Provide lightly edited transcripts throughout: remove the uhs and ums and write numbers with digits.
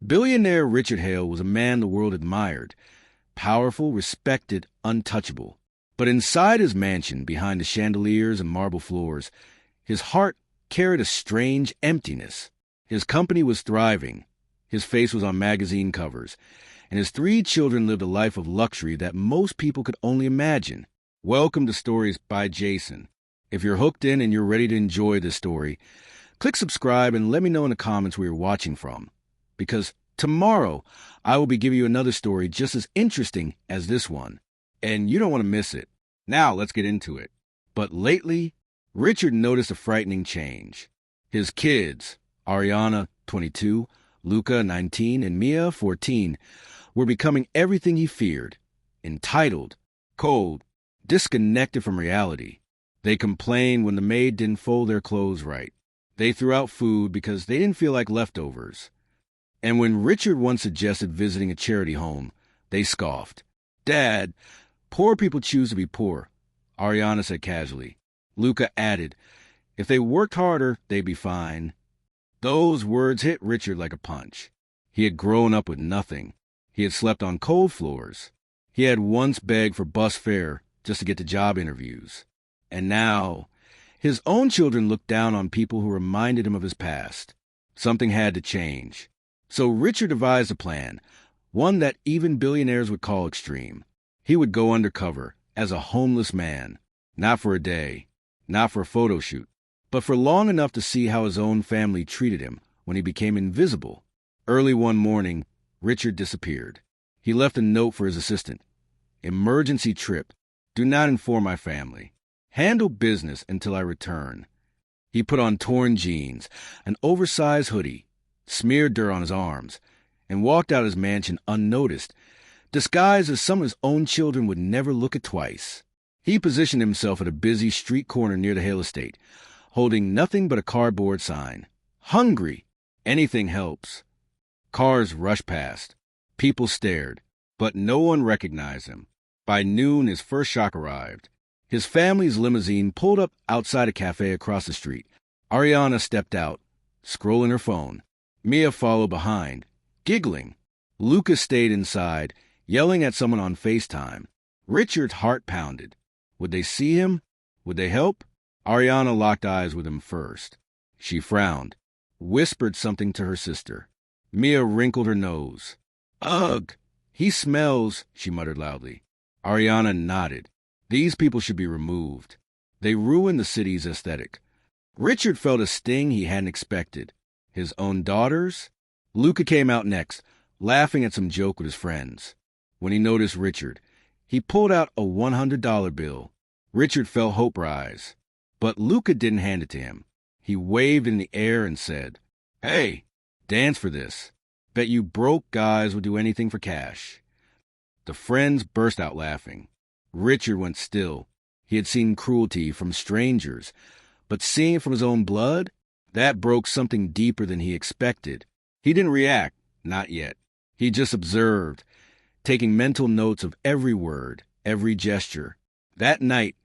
Billionaire Richard Hale was a man the world admired, powerful, respected, untouchable. But inside his mansion, behind the chandeliers and marble floors, his heart carried a strange emptiness. His company was thriving, his face was on magazine covers, and his 3 children lived a life of luxury that most people could only imagine. Welcome to Stories by Jason. If you're hooked in and you're ready to enjoy this story, click subscribe and let me know in the comments where you're watching from. Because tomorrow, I will be giving you another story just as interesting as this one. And you don't want to miss it. Now, let's get into it. But lately, Richard noticed a frightening change. His kids, Ariana, 22, Luca, 19, and Mia, 14, were becoming everything he feared. Entitled, cold, disconnected from reality. They complained when the maid didn't fold their clothes right. They threw out food because they didn't feel like leftovers. And when Richard once suggested visiting a charity home, they scoffed. "Dad, poor people choose to be poor," Ariana said casually. Luca added, "If they worked harder, they'd be fine." Those words hit Richard like a punch. He had grown up with nothing. He had slept on cold floors. He had once begged for bus fare just to get to job interviews. And now, his own children looked down on people who reminded him of his past. Something had to change. So Richard devised a plan, one that even billionaires would call extreme. He would go undercover as a homeless man, not for a day, not for a photo shoot, but for long enough to see how his own family treated him when he became invisible. Early one morning, Richard disappeared. He left a note for his assistant. "Emergency trip. Do not inform my family. Handle business until I return." He put on torn jeans, an oversized hoodie, smeared dirt on his arms, and walked out of his mansion unnoticed, disguised as some of his own children would never look at twice. He positioned himself at a busy street corner near the Hale estate, holding nothing but a cardboard sign. "Hungry. Anything helps." Cars rushed past. People stared, but no one recognized him. By noon, his first shock arrived. His family's limousine pulled up outside a cafe across the street. Ariana stepped out, scrolling her phone. Mia followed behind, giggling. Lucas stayed inside, yelling at someone on FaceTime. Richard's heart pounded. Would they see him? Would they help? Ariana locked eyes with him first. She frowned, whispered something to her sister. Mia wrinkled her nose. "Ugh, he smells," she muttered loudly. Ariana nodded. These people should be removed. They ruined the city's aesthetic. Richard felt a sting he hadn't expected. His own daughters? Luca came out next, laughing at some joke with his friends. When he noticed Richard, he pulled out a $100 bill. Richard felt hope rise. But Luca didn't hand it to him. He waved in the air and said, "Hey, dance for this. Bet you broke guys would do anything for cash." The friends burst out laughing. Richard went still. He had seen cruelty from strangers, but seeing it from his own blood, that broke something deeper than he expected. He didn't react, not yet. He just observed, taking mental notes of every word, every gesture. That night,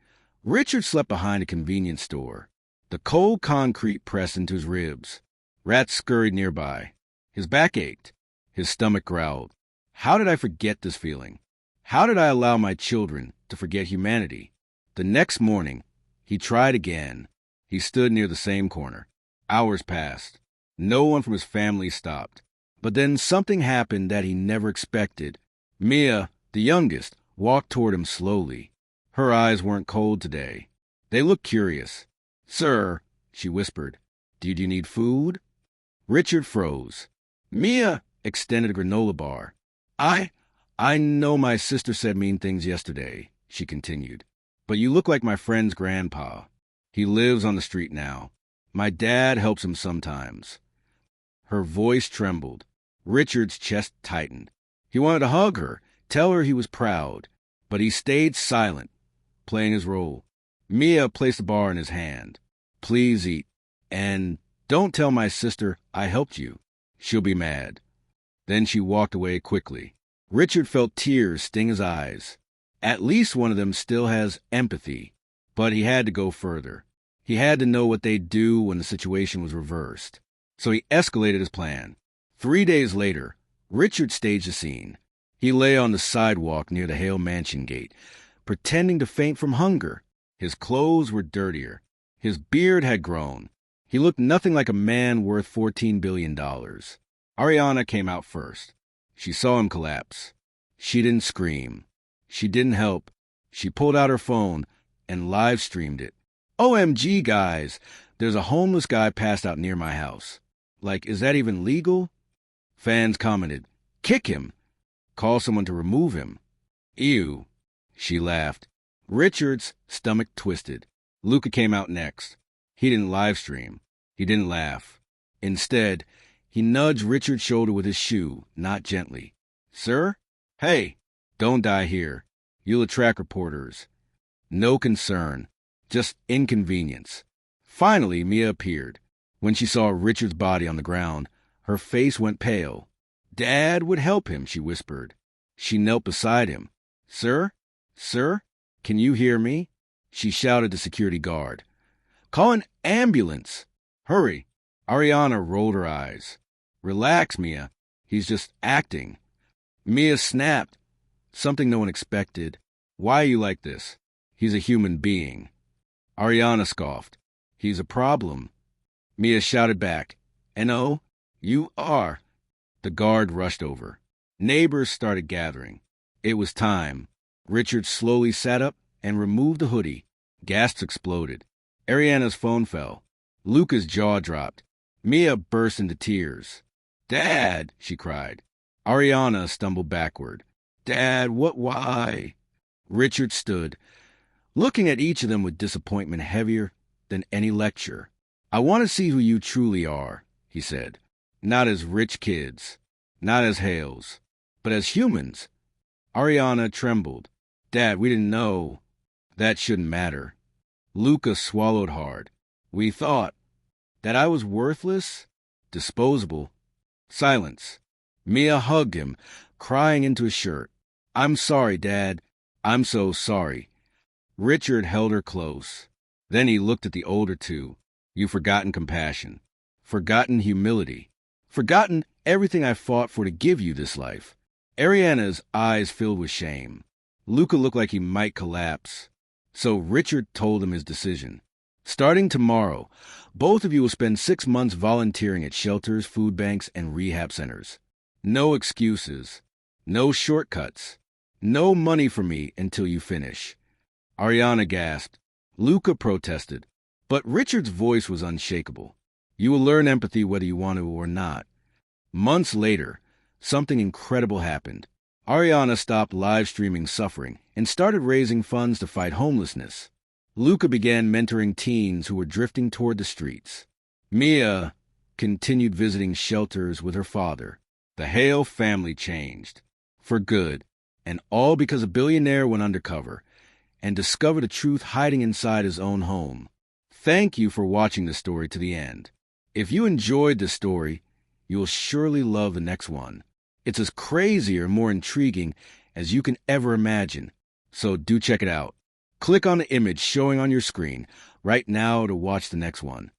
Richard slept behind a convenience store. The cold concrete pressed into his ribs. Rats scurried nearby. His back ached. His stomach growled. How did I forget this feeling? How did I allow my children to forget humanity? The next morning, he tried again. He stood near the same corner. Hours passed. No one from his family stopped. But then something happened that he never expected. Mia, the youngest, walked toward him slowly. Her eyes weren't cold today. They looked curious. "Sir," she whispered, "do you need food?" Richard froze. Mia extended a granola bar. I know my sister said mean things yesterday," she continued. "But you look like my friend's grandpa. He lives on the street now. My dad helps him sometimes." Her voice trembled. Richard's chest tightened. He wanted to hug her, tell her he was proud. But he stayed silent, playing his role. Mia placed the bar in his hand. "Please eat. And don't tell my sister I helped you. She'll be mad." Then she walked away quickly. Richard felt tears sting his eyes. At least one of them still has empathy. But he had to go further. He had to know what they'd do when the situation was reversed. So he escalated his plan. 3 days later, Richard staged a scene. He lay on the sidewalk near the Hale mansion gate, pretending to faint from hunger. His clothes were dirtier. His beard had grown. He looked nothing like a man worth $14 billion. Ariana came out first. She saw him collapse. She didn't scream. She didn't help. She pulled out her phone and live-streamed it. OMG, guys, there's a homeless guy passed out near my house. Like, is that even legal? Fans commented, kick him. Call someone to remove him. Ew. She laughed. Richard's stomach twisted. Luca came out next. He didn't live-stream. He didn't laugh. Instead, he nudged Richard's shoulder with his shoe, not gently. Sir? Hey, don't die here. You'll attract reporters. No concern. Just inconvenience. Finally, Mia appeared. When she saw Richard's body on the ground, her face went pale. Dad would help him, she whispered. She knelt beside him. Sir? Sir? Can you hear me? She shouted to security guard. Call an ambulance. Hurry. Ariana rolled her eyes. Relax, Mia. He's just acting. Mia snapped. Something no one expected. Why are you like this? He's a human being. Ariana scoffed. He's a problem. Mia shouted back. N.O., you are. The guard rushed over. Neighbors started gathering. It was time. Richard slowly sat up and removed the hoodie. Gasps exploded. Ariana's phone fell. Luca's jaw dropped. Mia burst into tears. Dad, she cried. Ariana stumbled backward. Dad, why? Richard stood, looking at each of them with disappointment heavier than any lecture. I want to see who you truly are, he said. Not as rich kids, not as Hales, but as humans. Ariana trembled. Dad, we didn't know. That shouldn't matter. Luca swallowed hard. We thought that I was worthless, disposable. Silence. Mia hugged him, crying into his shirt. I'm sorry, Dad. I'm so sorry. Richard held her close. Then he looked at the older two. You've forgotten compassion, forgotten humility, forgotten everything I fought for to give you this life. Ariana's eyes filled with shame. Luca looked like he might collapse. So Richard told him his decision. Starting tomorrow, both of you will spend 6 months volunteering at shelters, food banks, and rehab centers. No excuses. No shortcuts. No money for me until you finish. Ariana gasped. Luca protested. But Richard's voice was unshakable. You will learn empathy whether you want to or not. Months later, something incredible happened. Ariana stopped live-streaming suffering and started raising funds to fight homelessness. Luca began mentoring teens who were drifting toward the streets. Mia continued visiting shelters with her father. The Hale family changed. For good. And all because a billionaire went undercover and discovered a truth hiding inside his own home. Thank you for watching the story to the end. If you enjoyed the story, you will surely love the next one. It's as crazy or more intriguing as you can ever imagine. So do check it out. Click on the image showing on your screen right now to watch the next one.